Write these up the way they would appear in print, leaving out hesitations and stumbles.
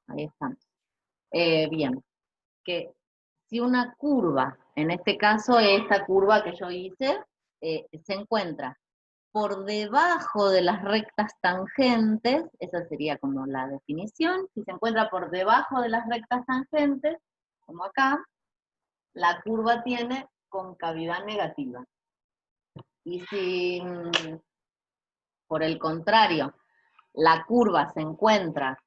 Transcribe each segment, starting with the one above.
ahí estamos. Bien, que si una curva, en este caso esta curva que yo hice, se encuentra por debajo de las rectas tangentes, esa sería como la definición, si se encuentra por debajo de las rectas tangentes, como acá, la curva tiene concavidad negativa. Y si, por el contrario, la curva se encuentra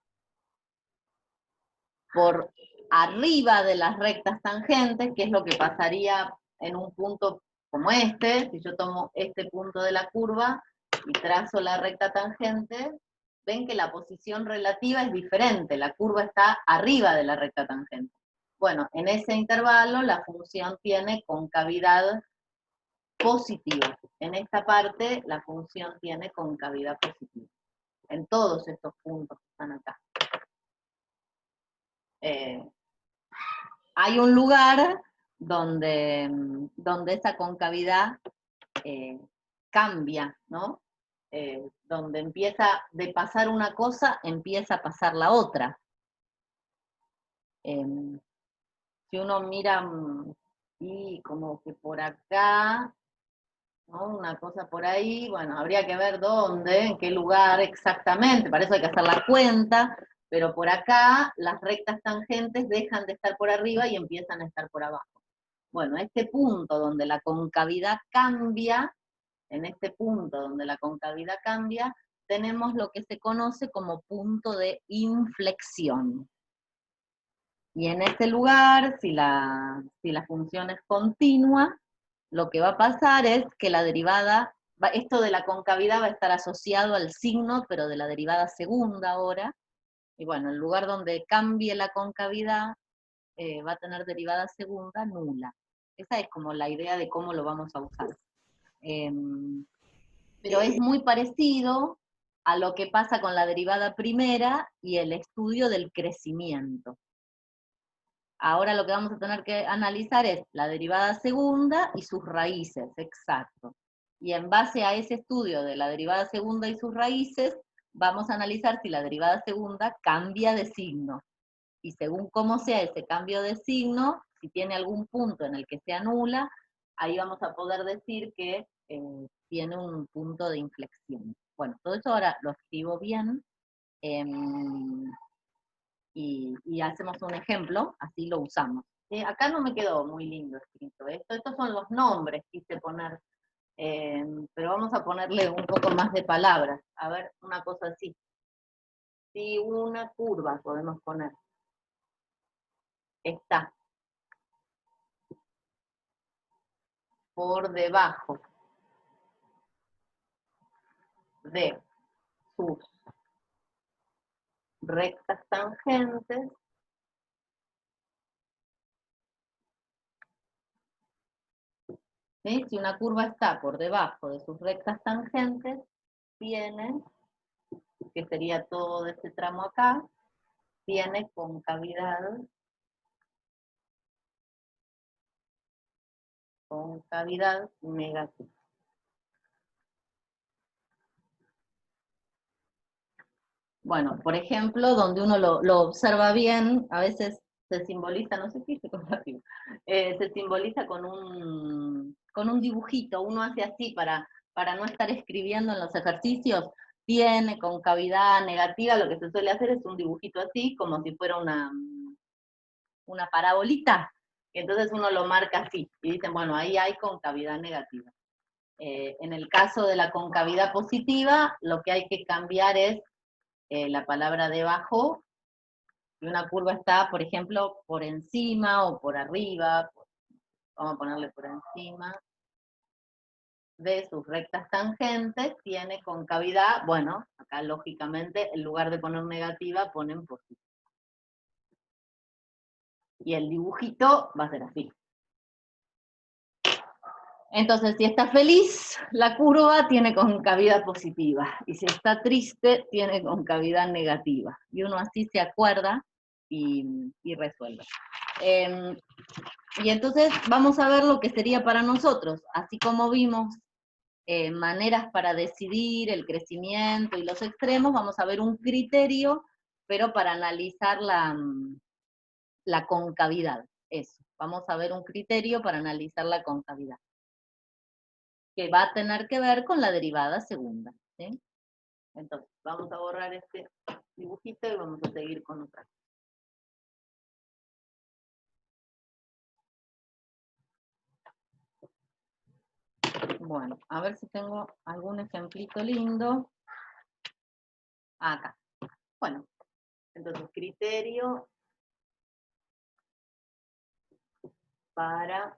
por arriba de las rectas tangentes, que es lo que pasaría en un punto como este, si yo tomo este punto de la curva y trazo la recta tangente, ven que la posición relativa es diferente, la curva está arriba de la recta tangente. Bueno, en ese intervalo la función tiene concavidad positiva. En esta parte la función tiene concavidad positiva. En todos estos puntos que están acá. Hay un lugar donde esa concavidad cambia, ¿no? Donde empieza de pasar una cosa, empieza a pasar la otra. Si uno mira, y como que por acá, ¿no? Una cosa por ahí, bueno, habría que ver dónde, en qué lugar exactamente, para eso hay que hacer la cuenta, pero por acá las rectas tangentes dejan de estar por arriba y empiezan a estar por abajo. Bueno, este punto donde la concavidad cambia, en este punto donde la concavidad cambia, tenemos lo que se conoce como punto de inflexión. Y en este lugar, si la función es continua, lo que va a pasar es que la derivada, esto de la concavidad va a estar asociado al signo, pero de la derivada segunda ahora, y bueno, el lugar donde cambie la concavidad va a tener derivada segunda nula. Esa es como la idea de cómo lo vamos a usar. Pero es muy parecido a lo que pasa con la derivada primera y el estudio del crecimiento. Ahora lo que vamos a tener que analizar es la derivada segunda y sus raíces, exacto. Y en base a ese estudio de la derivada segunda y sus raíces, vamos a analizar si la derivada segunda cambia de signo. Y según cómo sea ese cambio de signo, si tiene algún punto en el que se anula, ahí vamos a poder decir que tiene un punto de inflexión. Bueno, todo eso ahora lo escribo bien. Y hacemos un ejemplo, así lo usamos. Acá no me quedó muy lindo escrito esto, estos son los nombres que quise poner, pero vamos a ponerle un poco más de palabras, a ver, una cosa así. Si una curva podemos poner, está por debajo de sus rectas tangentes, ¿sí? Si una curva está por debajo de sus rectas tangentes, tiene, que sería todo este tramo acá, tiene concavidad negativa. Bueno, por ejemplo, donde uno lo observa bien, a veces se simboliza, no sé si se compartió, se simboliza con un dibujito, uno hace así para no estar escribiendo en los ejercicios, tiene concavidad negativa, lo que se suele hacer es un dibujito así, como si fuera una parabolita, y entonces uno lo marca así, y dicen, bueno, ahí hay concavidad negativa. En el caso de la concavidad positiva, lo que hay que cambiar es la palabra debajo, y una curva está, por ejemplo, por encima o por arriba, vamos a ponerle por encima, de sus rectas tangentes, tiene concavidad, bueno, acá lógicamente, en lugar de poner negativa, ponen positiva. Y el dibujito va a ser así. Entonces, si está feliz, la curva tiene concavidad positiva, y si está triste, tiene concavidad negativa. Y uno así se acuerda y resuelve. Y entonces vamos a ver lo que sería para nosotros, así como vimos maneras para decidir el crecimiento y los extremos, vamos a ver un criterio pero para analizar la concavidad, eso. Vamos a ver un criterio para analizar la concavidad, que va a tener que ver con la derivada segunda, ¿sí? Entonces, vamos a borrar este dibujito y vamos a seguir con otra. Bueno, a ver si tengo algún ejemplito lindo. Acá. Bueno, entonces criterio para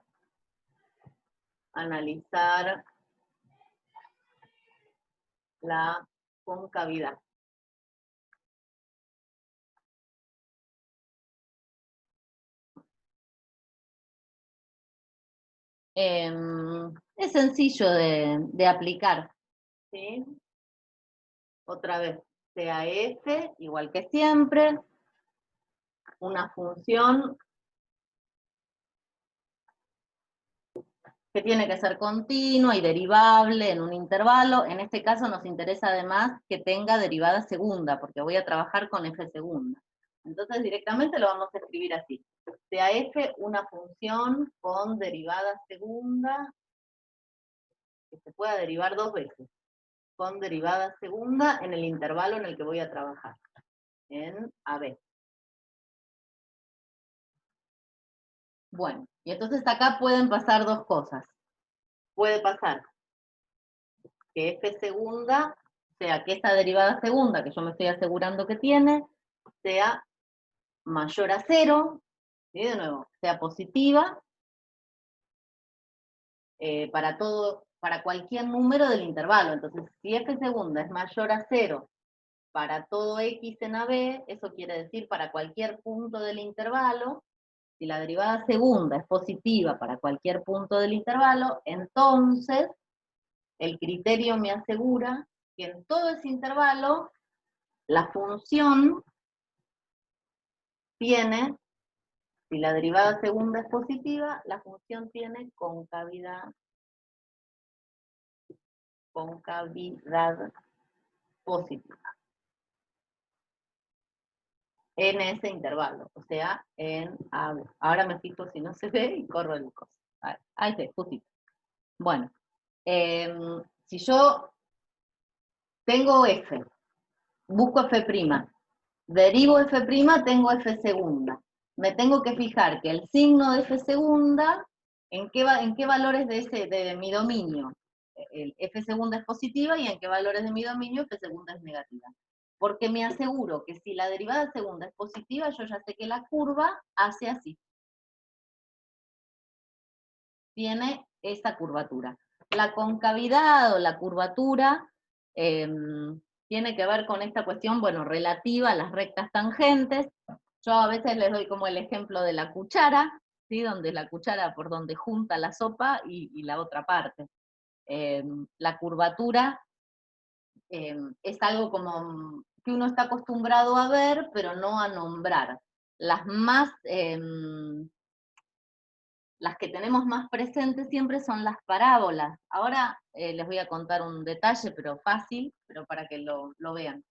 analizar la concavidad. Es sencillo de aplicar, ¿sí? Otra vez, sea f, igual que siempre, una función que tiene que ser continua y derivable en un intervalo. En este caso nos interesa además que tenga derivada segunda, porque voy a trabajar con f segunda. Entonces directamente lo vamos a escribir así. Sea f una función con derivada segunda, que se pueda derivar dos veces, con derivada segunda en el intervalo en el que voy a trabajar, en AB. Bueno, y entonces acá pueden pasar dos cosas. Puede pasar que f segunda, o sea, que esta derivada segunda, que yo me estoy asegurando que tiene, sea mayor a cero, y de nuevo, sea positiva, para cualquier número del intervalo. Entonces, si f segunda es mayor a cero para todo x en AB, eso quiere decir para cualquier punto del intervalo. Si la derivada segunda es positiva para cualquier punto del intervalo, entonces el criterio me asegura que en todo ese intervalo la función tiene, si la derivada segunda es positiva, la función tiene concavidad positiva en ese intervalo, o sea, en A. Ahora me fijo si no se ve y corro el coso. Ahí se, justito. Bueno, si yo tengo f, busco f', derivo f', tengo f segunda. Me tengo que fijar que el signo de f segunda, ¿en qué valores de mi dominio? El f segunda es positiva y en qué valores de mi dominio f segunda es negativa. Porque me aseguro que si la derivada segunda es positiva, yo ya sé que la curva hace así. Tiene esa curvatura. La concavidad o la curvatura tiene que ver con esta cuestión, bueno, relativa a las rectas tangentes. Yo a veces les doy como el ejemplo de la cuchara, ¿sí? Donde la cuchara por donde junta la sopa y la otra parte. La curvatura es algo como que uno está acostumbrado a ver, pero no a nombrar. Las que tenemos más presentes siempre son las parábolas. Ahora les voy a contar un detalle, pero fácil, pero para que lo vean.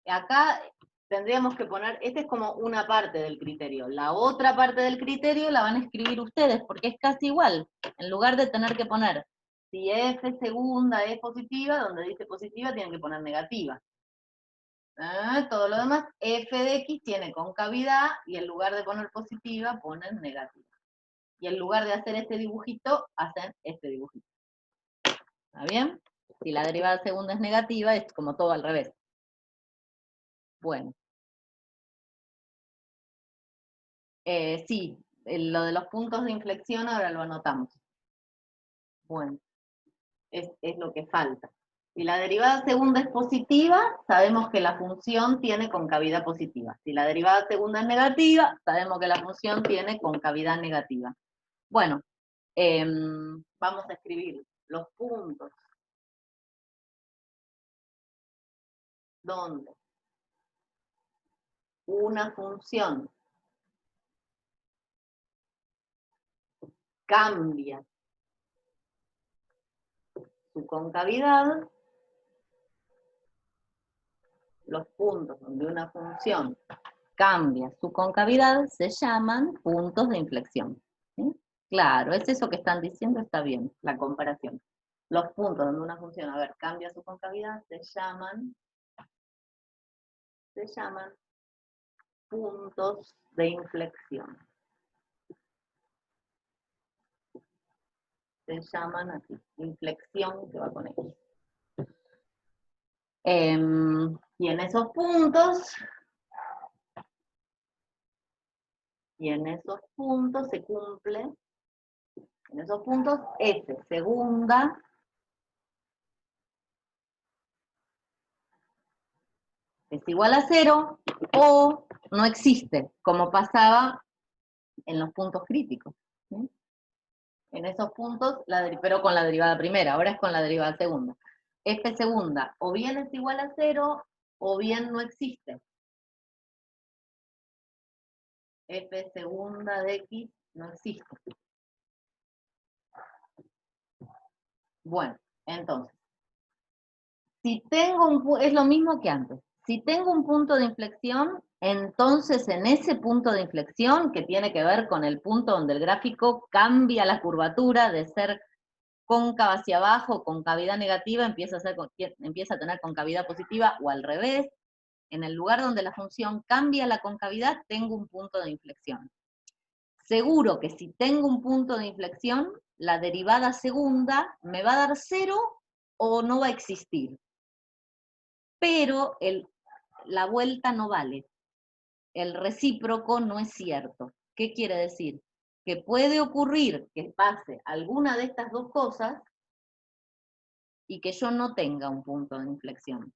Acá tendríamos que poner, esta es como una parte del criterio. La otra parte del criterio la van a escribir ustedes, porque es casi igual. En lugar de tener que poner, si f segunda es positiva, donde dice positiva tienen que poner negativa. Todo lo demás, f de x tiene concavidad, y en lugar de poner positiva, ponen negativa. Y en lugar de hacer este dibujito, hacen este dibujito. ¿Está bien? Si la derivada segunda es negativa, es como todo al revés. Bueno. Sí, lo de los puntos de inflexión ahora lo anotamos. Bueno, es lo que falta. Si la derivada segunda es positiva, sabemos que la función tiene concavidad positiva. Si la derivada segunda es negativa, sabemos que la función tiene concavidad negativa. Bueno, vamos a escribir los puntos donde una función cambia su concavidad los puntos donde una función cambia su concavidad se llaman puntos de inflexión. ¿Sí? Claro, es eso que están diciendo, está bien, la comparación. Los puntos donde una función, a ver, cambia su concavidad se llaman puntos de inflexión. Se llaman así, inflexión que va con X. Y en esos puntos se cumple, en esos puntos F segunda es igual a 0 o no existe, como pasaba en los puntos críticos. ¿Sí? En esos puntos, pero con la derivada primera, ahora es con la derivada segunda. F segunda o bien es igual a 0 o bien no existe. F segunda de X no existe. Bueno, entonces, si tengo es lo mismo que antes. Si tengo un punto de inflexión, entonces en ese punto de inflexión, que tiene que ver con el punto donde el gráfico cambia la curvatura de ser cóncava hacia abajo, concavidad negativa, empieza a tener concavidad positiva, o al revés, en el lugar donde la función cambia la concavidad, tengo un punto de inflexión. Seguro que si tengo un punto de inflexión, la derivada segunda me va a dar 0 o no va a existir. Pero la vuelta no vale. El recíproco no es cierto. ¿Qué quiere decir? Que puede ocurrir que pase alguna de estas dos cosas y que yo no tenga un punto de inflexión.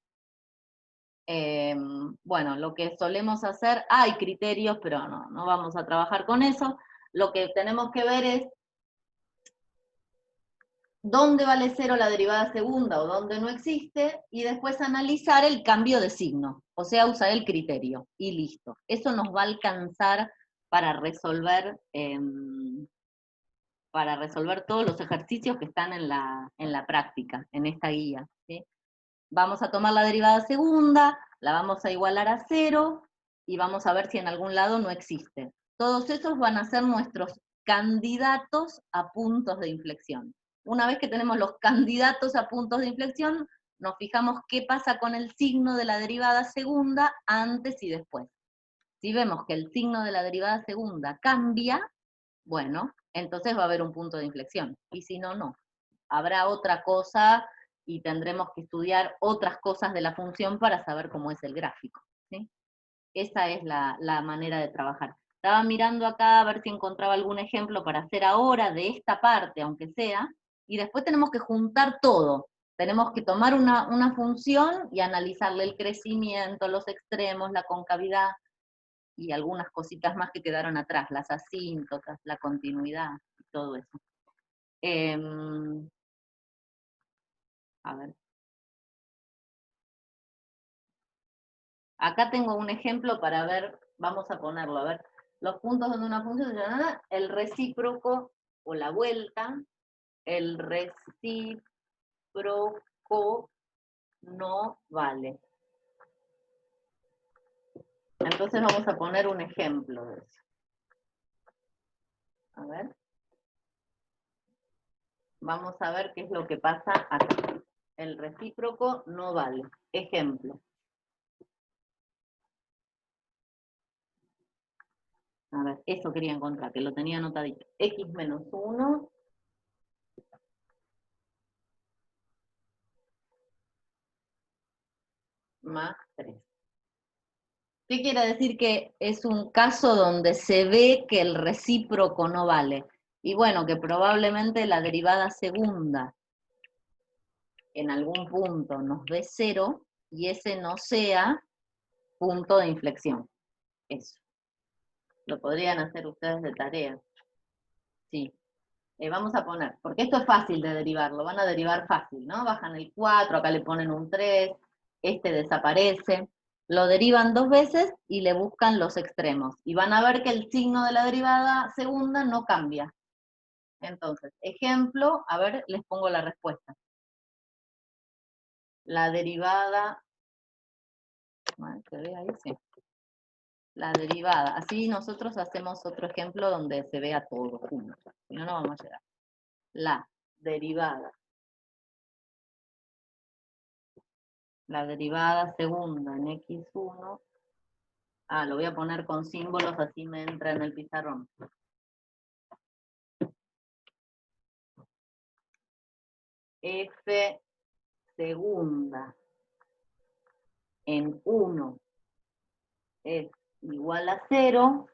Bueno, lo que solemos hacer, hay criterios, pero no vamos a trabajar con eso. Lo que tenemos que ver es dónde vale 0 la derivada segunda o dónde no existe, y después analizar el cambio de signo, o sea, usar el criterio, y listo. Eso nos va a alcanzar para resolver todos los ejercicios que están en la práctica, en esta guía. ¿Sí? Vamos a tomar la derivada segunda, la vamos a igualar a 0, y vamos a ver si en algún lado no existe. Todos esos van a ser nuestros candidatos a puntos de inflexión. Una vez que tenemos los candidatos a puntos de inflexión, nos fijamos qué pasa con el signo de la derivada segunda antes y después. Si vemos que el signo de la derivada segunda cambia, bueno, entonces va a haber un punto de inflexión. Y si no, no. Habrá otra cosa y tendremos que estudiar otras cosas de la función para saber cómo es el gráfico. ¿Sí? Esa es la manera de trabajar. Estaba mirando acá a ver si encontraba algún ejemplo para hacer ahora de esta parte, aunque sea, y después tenemos que juntar todo. Tenemos que tomar una función y analizarle el crecimiento, los extremos, la concavidad y algunas cositas más que quedaron atrás, las asíntotas, la continuidad y todo eso. A ver. Acá tengo un ejemplo para ver, vamos a ponerlo, a ver, los puntos donde una función se llama el recíproco o la vuelta, el recíproco no vale. Entonces vamos a poner un ejemplo de eso. A ver. Vamos a ver qué es lo que pasa acá. El recíproco no vale. Ejemplo. A ver, eso quería encontrar, que lo tenía anotadito. X menos 1 más 3. ¿Qué quiere decir que es un caso donde se ve que el recíproco no vale? Y bueno, que probablemente la derivada segunda en algún punto nos dé 0 y ese no sea punto de inflexión. Eso. Lo podrían hacer ustedes de tarea. Sí. Vamos a poner, porque esto es fácil de derivarlo, van a derivar fácil, ¿no? Bajan el 4, acá le ponen un 3, este desaparece, lo derivan 2 veces y le buscan los extremos. Y van a ver que el signo de la derivada segunda no cambia. Entonces, ejemplo, a ver, les pongo la respuesta. La derivada Bueno, ¿se ve ahí? Sí. La derivada. Así nosotros hacemos otro ejemplo donde se vea todo junto. Si no, no vamos a llegar. La derivada. La derivada segunda en x1. Ah, lo voy a poner con símbolos, así me entra en el pizarrón. F segunda en 1 es igual a 0,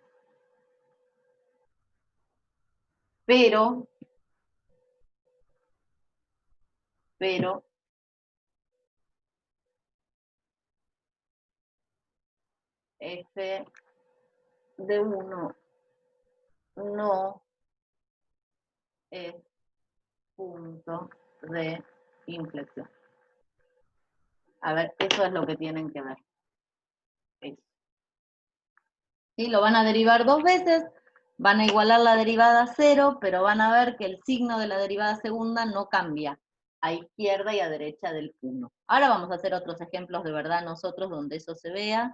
pero F de 1 no es punto de inflexión. A ver, eso es lo que tienen que ver. Eso. ¿Sí? Lo van a derivar 2 veces, van a igualar la derivada a 0, pero van a ver que el signo de la derivada segunda no cambia a izquierda y a derecha del 1. Ahora vamos a hacer otros ejemplos de verdad nosotros donde eso se vea.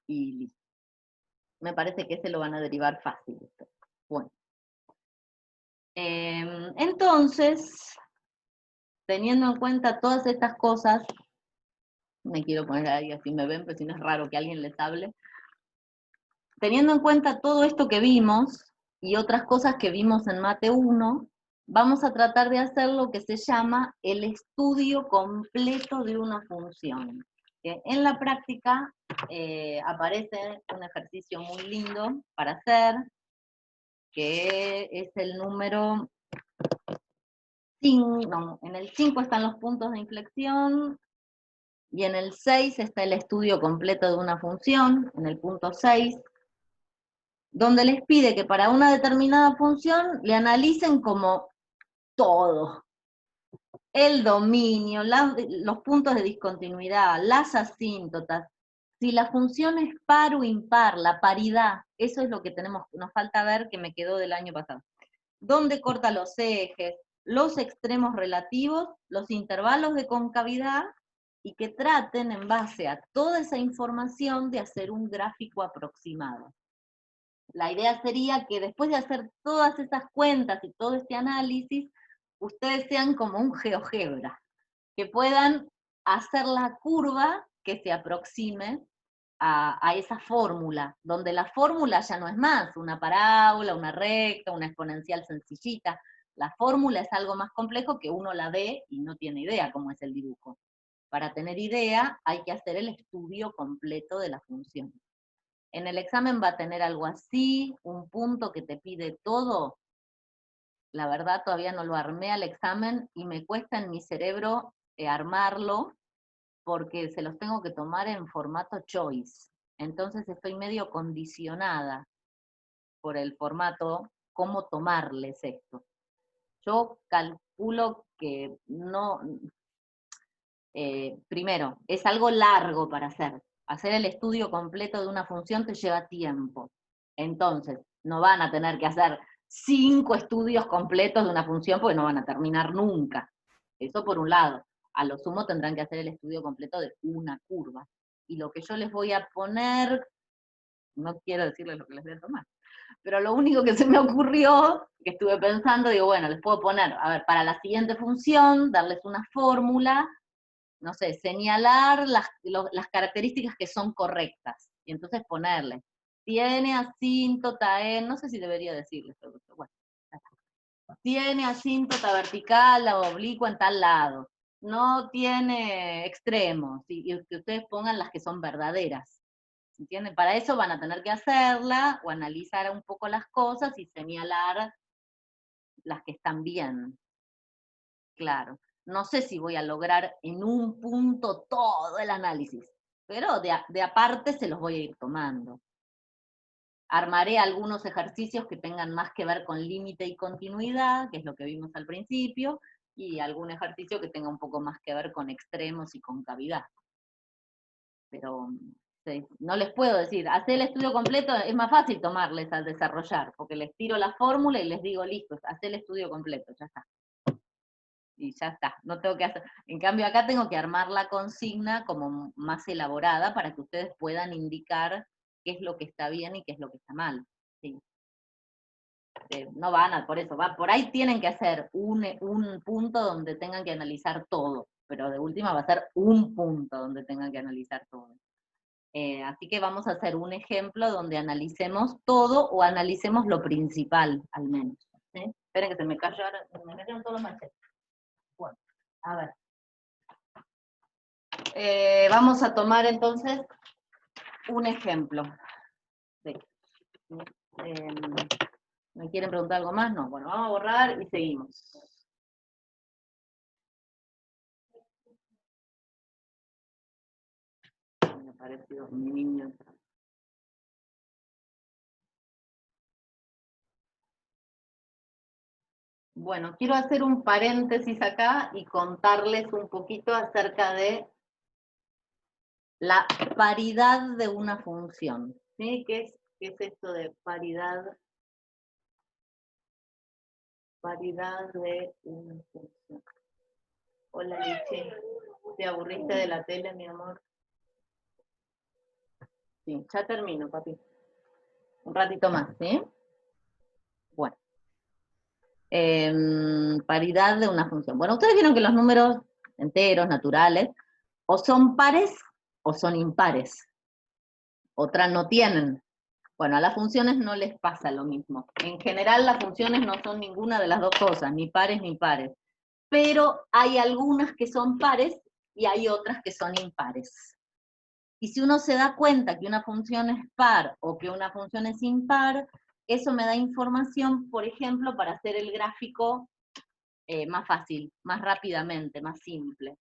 Y listo. Me parece que ese lo van a derivar fácil. Bueno. Entonces, teniendo en cuenta todas estas cosas, me quiero poner ahí así me ven, pero si no es raro que alguien les hable. Teniendo en cuenta todo esto que vimos y otras cosas que vimos en Mate 1, vamos a tratar de hacer lo que se llama el estudio completo de una función. En la práctica aparece un ejercicio muy lindo para hacer, que es el número 5, no, en el 5 están los puntos de inflexión, y en el 6 está el estudio completo de una función, en el punto 6, donde les pide que para una determinada función le analicen como todo. El dominio, los puntos de discontinuidad, las asíntotas, si la función es par o impar, la paridad, eso es lo que nos falta ver que me quedó del año pasado. ¿Dónde corta los ejes? Los extremos relativos, los intervalos de concavidad, y que traten en base a toda esa información de hacer un gráfico aproximado. La idea sería que después de hacer todas esas cuentas y todo este análisis, ustedes sean como un GeoGebra, que puedan hacer la curva que se aproxime a esa fórmula, donde la fórmula ya no es más una parábola, una recta, una exponencial sencillita. La fórmula es algo más complejo que uno la ve y no tiene idea cómo es el dibujo. Para tener idea hay que hacer el estudio completo de la función. En el examen va a tener algo así, un punto que te pide todo. La verdad todavía no lo armé al examen y me cuesta en mi cerebro armarlo, porque se los tengo que tomar en formato choice. Entonces estoy medio condicionada por el formato, cómo tomarles esto. Yo calculo que no, primero, es algo largo para hacer. Hacer el estudio completo de una función te lleva tiempo. Entonces, no van a tener que hacer 5 estudios completos de una función porque no van a terminar nunca. Eso por un lado. A lo sumo tendrán que hacer el estudio completo de una curva. Y lo que yo les voy a poner, no quiero decirles lo que les voy a tomar, pero lo único que se me ocurrió, que estuve pensando, digo, bueno, les puedo poner, a ver, para la siguiente función, darles una fórmula, no sé, señalar las características que son correctas, y entonces ponerle, tiene asíntota en, no sé si debería decirles, pero bueno, tiene asíntota vertical o oblicua en tal lado, no tiene extremos, y que ustedes pongan las que son verdaderas, ¿entienden? Para eso van a tener que hacerla, o analizar un poco las cosas, y señalar las que están bien, claro. No sé si voy a lograr en un punto todo el análisis, pero de aparte se los voy a ir tomando. Armaré algunos ejercicios que tengan más que ver con límite y continuidad, que es lo que vimos al principio, y algún ejercicio que tenga un poco más que ver con extremos y concavidad. Pero no les puedo decir, hacer el estudio completo, es más fácil tomarles al desarrollar, porque les tiro la fórmula y les digo, listo, hacer el estudio completo, ya está. y ya está, no tengo que hacer. En cambio acá tengo que armar la consigna como más elaborada para que ustedes puedan indicar qué es lo que está bien y qué es lo que está mal. ¿Sí? No van a, por eso, por ahí tienen que hacer un punto donde tengan que analizar todo, pero de última va a ser un punto donde tengan que analizar todo. Así que vamos a hacer un ejemplo donde analicemos todo o analicemos lo principal, al menos. ¿Sí? Esperen que se me cayeron todos los machetes. Bueno, a ver. Vamos a tomar entonces un ejemplo. Sí. ¿Me quieren preguntar algo más? No. Bueno, vamos a borrar y seguimos. Me ha parecido mi niño. Bueno, quiero hacer un paréntesis acá y contarles un poquito acerca de la paridad de una función. ¿Sí? ¿Qué es esto de paridad? Paridad de una función. Hola, Lichi. ¿Te aburriste de la tele, mi amor? Sí, ya termino, papi. Un ratito más, ¿sí? Bueno. Paridad de una función. Bueno, ustedes vieron que los números enteros, naturales, o son pares o son impares. Otras no tienen. Bueno, a las funciones no les pasa lo mismo. En general las funciones no son ninguna de las dos cosas, ni pares ni impares. Pero hay algunas que son pares y hay otras que son impares. Y si uno se da cuenta que una función es par o que una función es impar, eso me da información, por ejemplo, para hacer el gráfico más fácil, más rápidamente, más simple.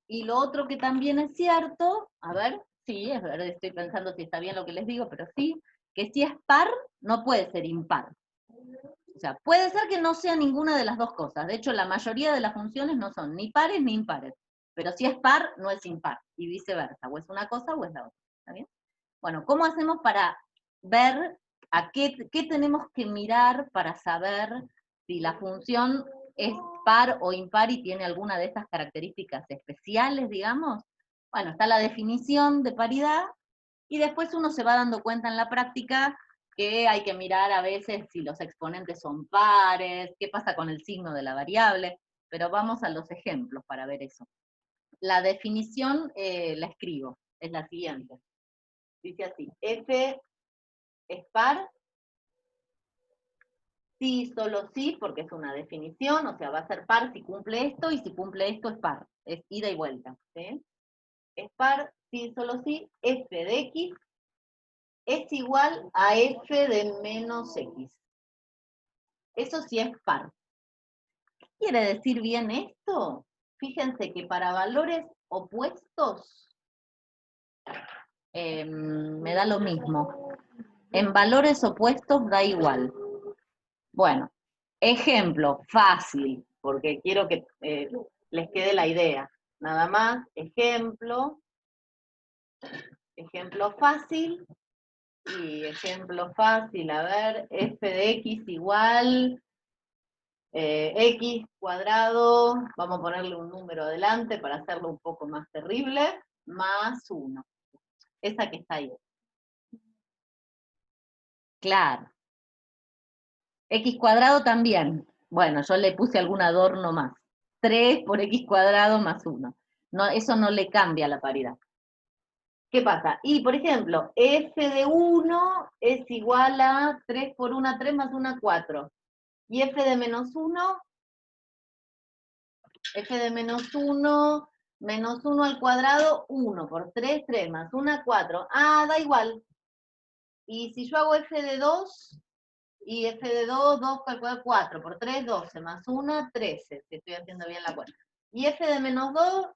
Y lo otro que también es cierto, a ver, sí, es verdad, estoy pensando si está bien lo que les digo, pero sí, que si es par, no puede ser impar. O sea, puede ser que no sea ninguna de las dos cosas. De hecho, la mayoría de las funciones no son ni pares ni impares. Pero si es par, no es impar. Y viceversa. O es una cosa o es la otra. ¿Está bien? Bueno, ¿cómo hacemos para ver a qué tenemos que mirar para saber si la función es par o impar y tiene alguna de estas características especiales, digamos? Bueno, está la definición de paridad y después uno se va dando cuenta en la práctica que hay que mirar a veces si los exponentes son pares, qué pasa con el signo de la variable, pero vamos a los ejemplos para ver eso. La definición la escribo, es la siguiente. Dice así, F es par, sí, solo sí, porque es una definición, o sea, va a ser par si cumple esto, y si cumple esto es par, es ida y vuelta. ¿Sí? Es par, sí, solo sí, F de X es igual a F de menos X. Eso sí es par. ¿Qué quiere decir bien esto? Fíjense que para valores opuestos me da lo mismo. En valores opuestos da igual. Bueno, ejemplo fácil, porque quiero que les quede la idea. Nada más, ejemplo fácil, y ejemplo fácil, a ver, f de x igual x cuadrado, vamos a ponerle un número adelante para hacerlo un poco más terrible, más 1. Esa que está ahí. Claro. X cuadrado también. Bueno, yo le puse algún adorno más. 3 por x cuadrado más 1. No, eso no le cambia la paridad. ¿Qué pasa? Y, por ejemplo, f de 1 es igual a 3 por 1, 3 más 1, 4. Y f de menos 1, menos 1 al cuadrado, 1 por 3, 3 más 1, 4. Ah, da igual. Y si yo hago f de 2, y f de 2, 2 calculado 4 por 3, 12 más 1, 13, si estoy haciendo bien la cuenta. Y f de menos 2,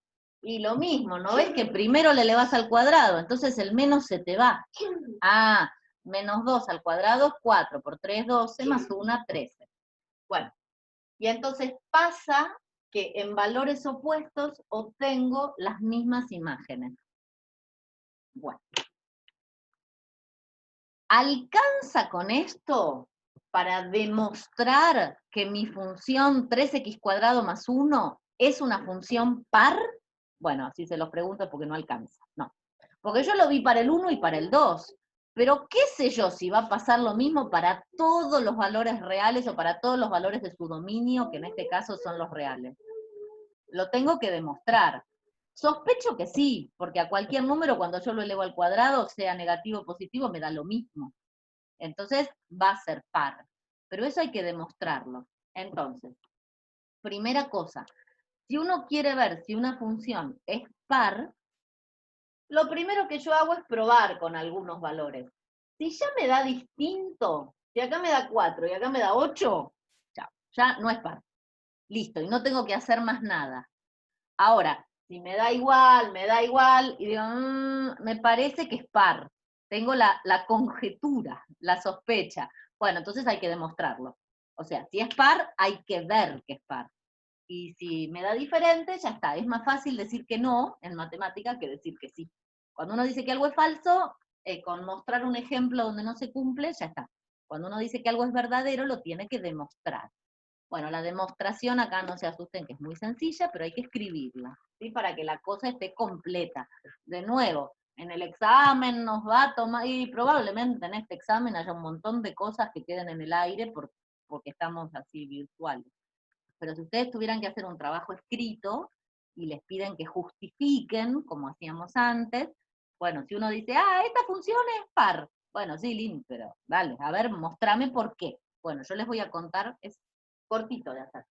y lo mismo, ¿no ves que primero le elevas al cuadrado? Entonces el menos se te va. Ah, menos 2 al cuadrado es 4 por 3, 12 más 1, 13. Bueno, y entonces pasa que en valores opuestos obtengo las mismas imágenes. Bueno. ¿Alcanza con esto para demostrar que mi función 3x² más 1 es una función par, bueno, así se los pregunto porque no alcanza, no. Porque yo lo vi para el 1 y para el 2, pero qué sé yo si va a pasar lo mismo para todos los valores reales o para todos los valores de su dominio, que en este caso son los reales. Lo tengo que demostrar. Sospecho que sí, porque a cualquier número cuando yo lo elevo al cuadrado, sea negativo o positivo, me da lo mismo. Entonces va a ser par. Pero eso hay que demostrarlo. Entonces, primera cosa, si uno quiere ver si una función es par, lo primero que yo hago es probar con algunos valores. Si ya me da distinto, si acá me da 4 y acá me da 8, chao, ya no es par. Listo, y no tengo que hacer más nada. Ahora, si me da igual, y digo, me parece que es par. Tengo la conjetura, la sospecha. Bueno, entonces hay que demostrarlo. O sea, si es par, hay que ver que es par. Y si me da diferente, ya está. Es más fácil decir que no en matemática que decir que sí. Cuando uno dice que algo es falso, con mostrar un ejemplo donde no se cumple, ya está. Cuando uno dice que algo es verdadero, lo tiene que demostrar. Bueno, la demostración acá no se asusten que es muy sencilla, pero hay que escribirla, ¿sí? Para que la cosa esté completa. De nuevo, en el examen nos va a tomar, y probablemente en este examen haya un montón de cosas que queden en el aire porque estamos así virtuales. Pero si ustedes tuvieran que hacer un trabajo escrito y les piden que justifiquen, como hacíamos antes, bueno, si uno dice, esta función es par, bueno, sí, Lin, pero dale, a ver, mostrame por qué. Bueno, yo les voy a contar, es cortito de hacer.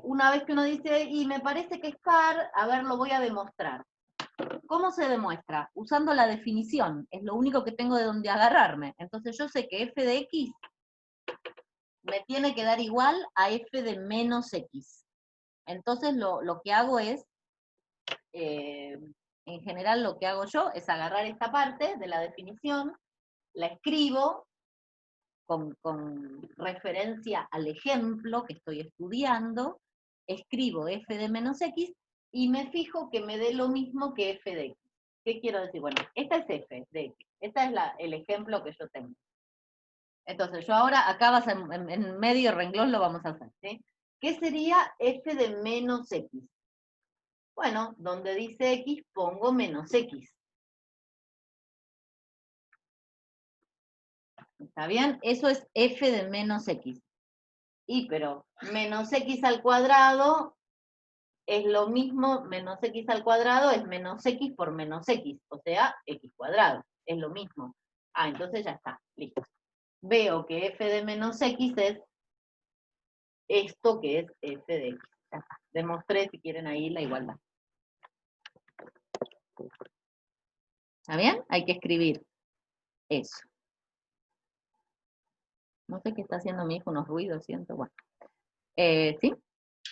Una vez que uno dice, y me parece que es par, a ver, lo voy a demostrar. ¿Cómo se demuestra? Usando la definición, es lo único que tengo de donde agarrarme. Entonces yo sé que f de x me tiene que dar igual a f de menos x. Entonces lo que hago es, en general lo que hago yo es agarrar esta parte de la definición, la escribo con referencia al ejemplo que estoy estudiando, escribo f de menos x y me fijo que me dé lo mismo que f de x. ¿Qué quiero decir? Bueno, esta es f de x, este es el ejemplo que yo tengo. Entonces, yo ahora, acá vas en medio renglón lo vamos a hacer, ¿sí? ¿Qué sería f de menos x? Bueno, donde dice x, pongo menos x. ¿Está bien? Eso es f de menos x. Y, pero, menos x al cuadrado es lo mismo, menos x al cuadrado es menos x por menos x, o sea, x cuadrado, es lo mismo. Entonces ya está, listo. Veo que f de menos x es esto que es f de x. Ya está. Demostré, si quieren, ahí la igualdad. ¿Está bien? Hay que escribir eso. No sé qué está haciendo mi hijo, unos ruidos, siento, bueno. ¿Sí?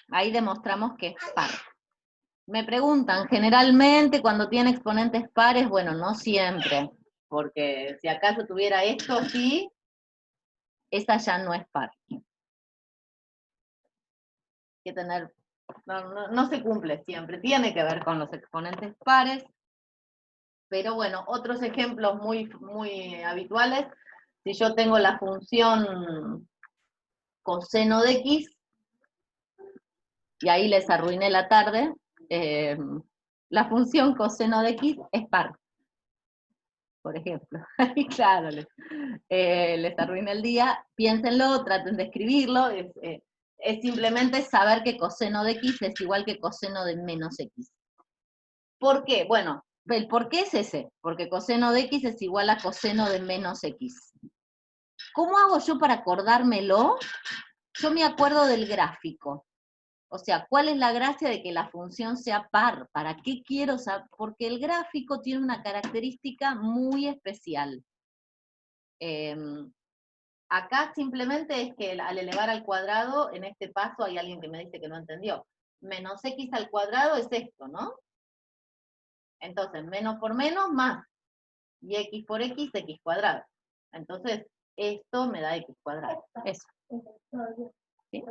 Ahí demostramos que es par. Me preguntan, generalmente cuando tiene exponentes pares, bueno, no siempre, porque si acaso tuviera esto así, esa ya no es par. Hay que tener, no se cumple siempre, tiene que ver con los exponentes pares, pero bueno, otros ejemplos muy, muy habituales, si yo tengo la función coseno de x, y ahí les arruiné la tarde, la función coseno de x es par, por ejemplo. Ahí claro, les arruiné el día, piénsenlo, traten de escribirlo, es simplemente saber que coseno de x es igual que coseno de menos x. ¿Por qué? Bueno, el por qué es ese, porque coseno de x es igual a coseno de menos x. ¿Cómo hago yo para acordármelo? Yo me acuerdo del gráfico. O sea, ¿cuál es la gracia de que la función sea par? ¿Para qué quiero saber? Porque el gráfico tiene una característica muy especial. Acá simplemente es que al elevar al cuadrado, en este paso hay alguien que me dice que no entendió. Menos x al cuadrado es esto, ¿no? Entonces, menos por menos, más. Y x por x cuadrado. Entonces, esto me da x cuadrado. Eso. ¿Sí?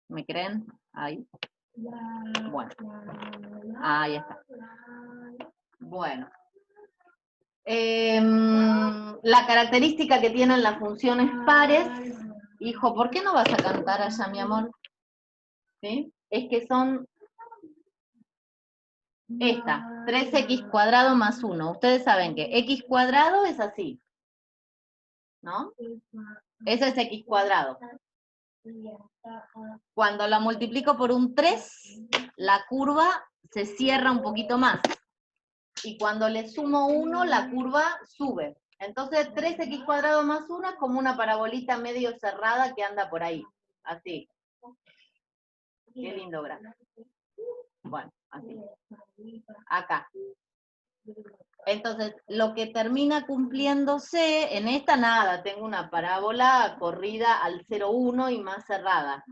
¿Me creen? Ahí. Bueno. Ahí está. Bueno. La característica que tienen las funciones pares, hijo, ¿por qué no vas a cantar allá, mi amor? ¿Sí? Es que son esta, 3x cuadrado más 1. Ustedes saben que x cuadrado es así, ¿no? Eso es x cuadrado. Cuando la multiplico por un 3, la curva se cierra un poquito más. Y cuando le sumo 1, la curva sube. Entonces 3x cuadrado más 1 es como una parabolita medio cerrada que anda por ahí. Así. Qué lindo gráfico. Bueno, así. Acá. Entonces, lo que termina cumpliéndose, en esta nada, tengo una parábola corrida al 0,1 y más cerrada.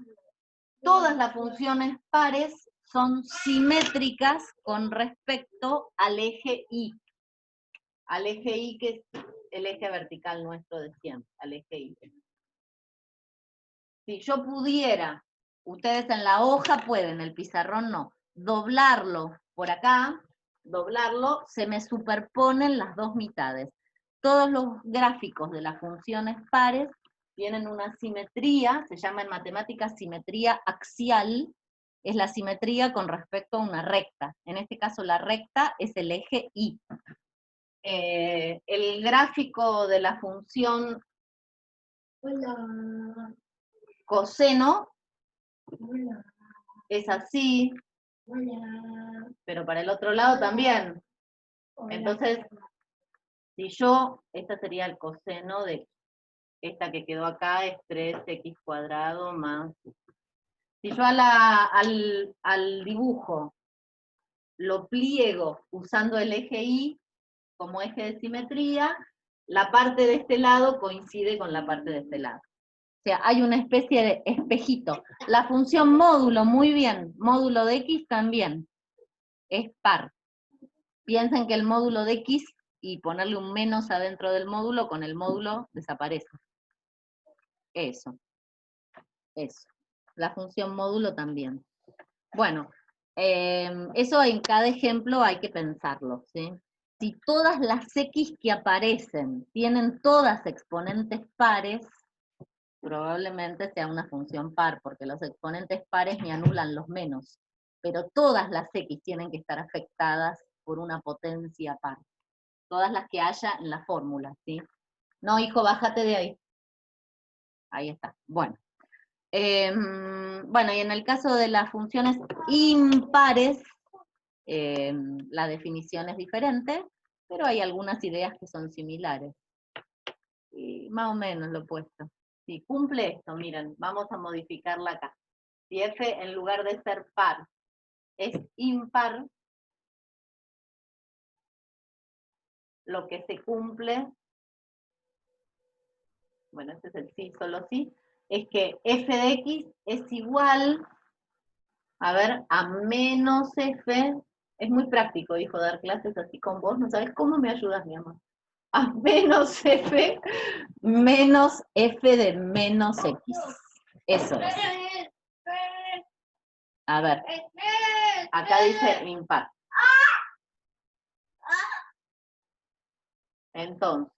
Todas las funciones pares son simétricas con respecto al eje Y. Al eje Y, que es el eje vertical nuestro de siempre, al eje Y. Si yo pudiera, ustedes en la hoja pueden, el pizarrón no, doblarlo por acá, doblarlo, se me superponen las dos mitades. Todos los gráficos de las funciones pares tienen una simetría, se llama en matemáticas simetría axial, es la simetría con respecto a una recta. En este caso la recta es el eje Y. El gráfico de la función coseno es así, pero para el otro lado también. Entonces, si yo, esta sería el coseno de esta que quedó acá, es 3x cuadrado más. Si yo al dibujo lo pliego usando el eje Y como eje de simetría, la parte de este lado coincide con la parte de este lado. O sea, hay una especie de espejito. La función módulo, muy bien, módulo de x también, es par. Piensen que el módulo de x y ponerle un menos adentro del módulo, con el módulo desaparece. Eso. La función módulo también. Bueno, eso en cada ejemplo hay que pensarlo, ¿sí? Si todas las x que aparecen tienen todas exponentes pares, probablemente sea una función par, porque los exponentes pares me anulan los menos. Pero todas las x tienen que estar afectadas por una potencia par. Todas las que haya en la fórmula, ¿sí? No, hijo, bájate de ahí. Ahí está. Bueno. Bueno, y en el caso de las funciones impares, la definición es diferente, pero hay algunas ideas que son similares. Y más o menos lo he puesto. Si cumple esto, miren, vamos a modificarla acá. Si f en lugar de ser par es impar, lo que se cumple, bueno, este es el sí, solo sí, es que f de x es igual, a ver, a menos f, es muy práctico, hijo, dar clases así con vos, no sabes cómo me ayudas, mi amor. A menos f de menos x. Eso es. A ver, acá dice impar. Entonces,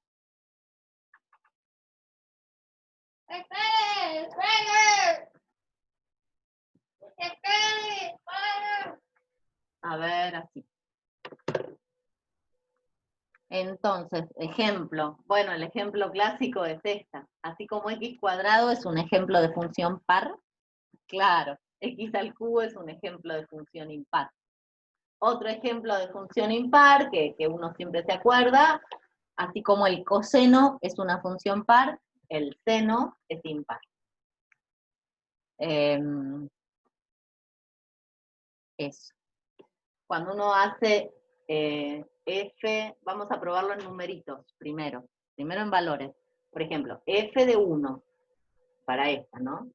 a ver, así. Entonces, ejemplo. Bueno, el ejemplo clásico es esta. Así como x cuadrado es un ejemplo de función par, claro, x al cubo es un ejemplo de función impar. Otro ejemplo de función impar, que uno siempre se acuerda, así como el coseno es una función par, el seno es impar. Eso. Cuando uno hace f, vamos a probarlo en numeritos primero en valores. Por ejemplo, f de 1, para esta, ¿no?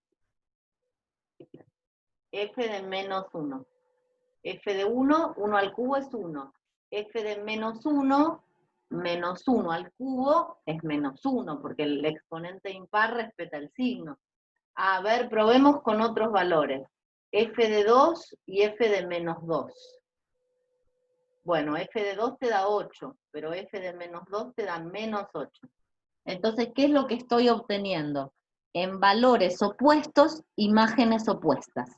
F de menos 1. F de 1, 1 al cubo es 1. F de menos 1 al cubo es menos 1, porque el exponente impar respeta el signo. A ver, probemos con otros valores. F de 2 y F de menos 2. Bueno, f de 2 te da 8, pero f de menos 2 te da menos 8. Entonces, ¿qué es lo que estoy obteniendo? En valores opuestos, imágenes opuestas.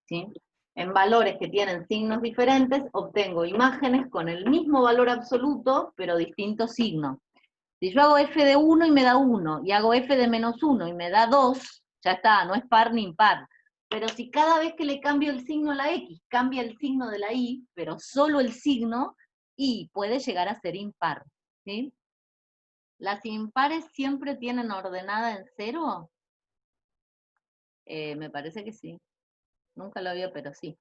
¿Sí? En valores que tienen signos diferentes, obtengo imágenes con el mismo valor absoluto, pero distinto signo. Si yo hago f de 1 y me da 1, y hago f de menos 1 y me da 2, ya está, no es par ni impar. Pero si cada vez que le cambio el signo a la x, cambia el signo de la y, pero solo el signo, y puede llegar a ser impar. ¿Sí? ¿Las impares siempre tienen ordenada en 0? Me parece que sí. Nunca lo vio, pero sí.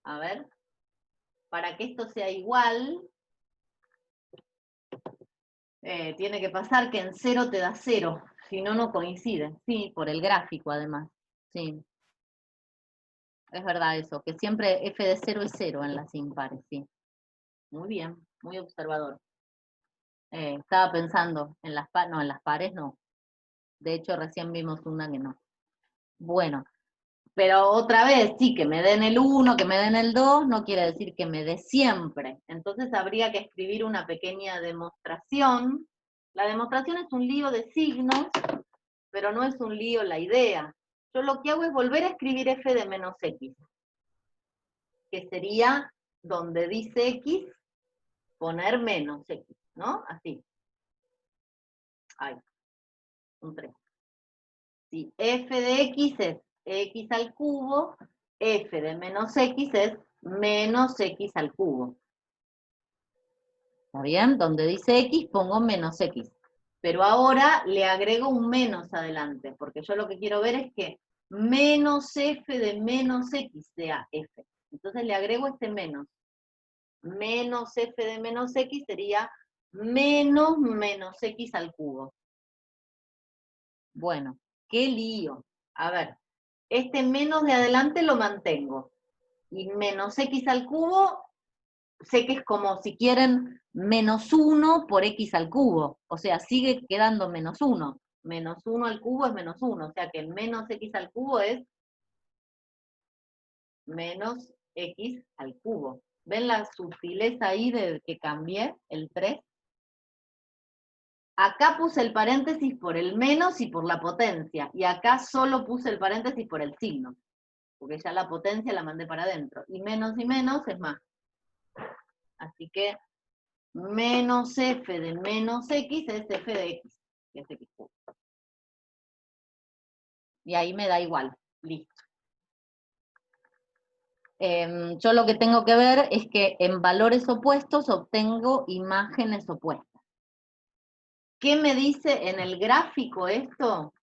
A ver. Para que esto sea igual, tiene que pasar que en 0 te da 0. Si no, no coincide. Sí, por el gráfico además. Sí. Es verdad eso, que siempre f de 0 es 0 en las impares, sí. Muy bien, muy observador. Estaba pensando, en las no, en las pares no. De hecho, recién vimos una que no. Bueno, pero otra vez, sí, que me den el 1, que me den el 2, no quiere decir que me dé siempre. Entonces habría que escribir una pequeña demostración. La demostración es un lío de signos, pero no es un lío la idea. Yo lo que hago es volver a escribir f de menos x, que sería donde dice x, poner menos x, ¿no? Así. Ahí, un 3. Si f de x es x al cubo, f de menos x es menos x al cubo. ¿Está bien? Donde dice x pongo menos x. Pero ahora le agrego un menos adelante, porque yo lo que quiero ver es que menos f de menos x sea f. Entonces le agrego este menos. Menos f de menos x sería menos x al cubo. Bueno, qué lío. A ver, este menos de adelante lo mantengo. Y menos x al cubo, sé que es como si quieren menos 1 por x al cubo. O sea, sigue quedando menos 1. Menos 1 al cubo es menos 1. O sea que menos x al cubo es menos x al cubo. ¿Ven la sutileza ahí de que cambié el 3? Acá puse el paréntesis por el menos y por la potencia. Y acá solo puse el paréntesis por el signo. Porque ya la potencia la mandé para adentro. Y menos es más. Así que menos f de menos x es f de x, que es x cubo. Y ahí me da igual, listo. Yo lo que tengo que ver es que en valores opuestos obtengo imágenes opuestas. ¿Qué me dice en el gráfico esto?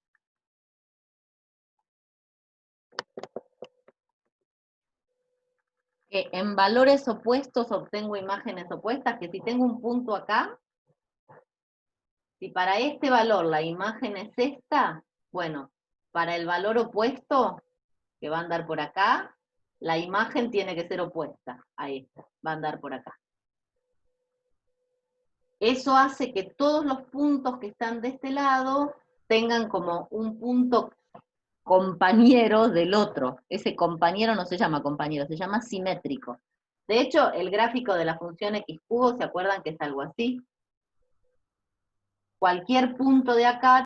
Que en valores opuestos obtengo imágenes opuestas, que si tengo un punto acá, si para este valor la imagen es esta, bueno, para el valor opuesto, que va a andar por acá, la imagen tiene que ser opuesta a esta, va a andar por acá. Eso hace que todos los puntos que están de este lado tengan como un punto compañero del otro. Ese compañero no se llama compañero, se llama simétrico. De hecho, el gráfico de la función x cubo, ¿se acuerdan que es algo así? Cualquier punto de acá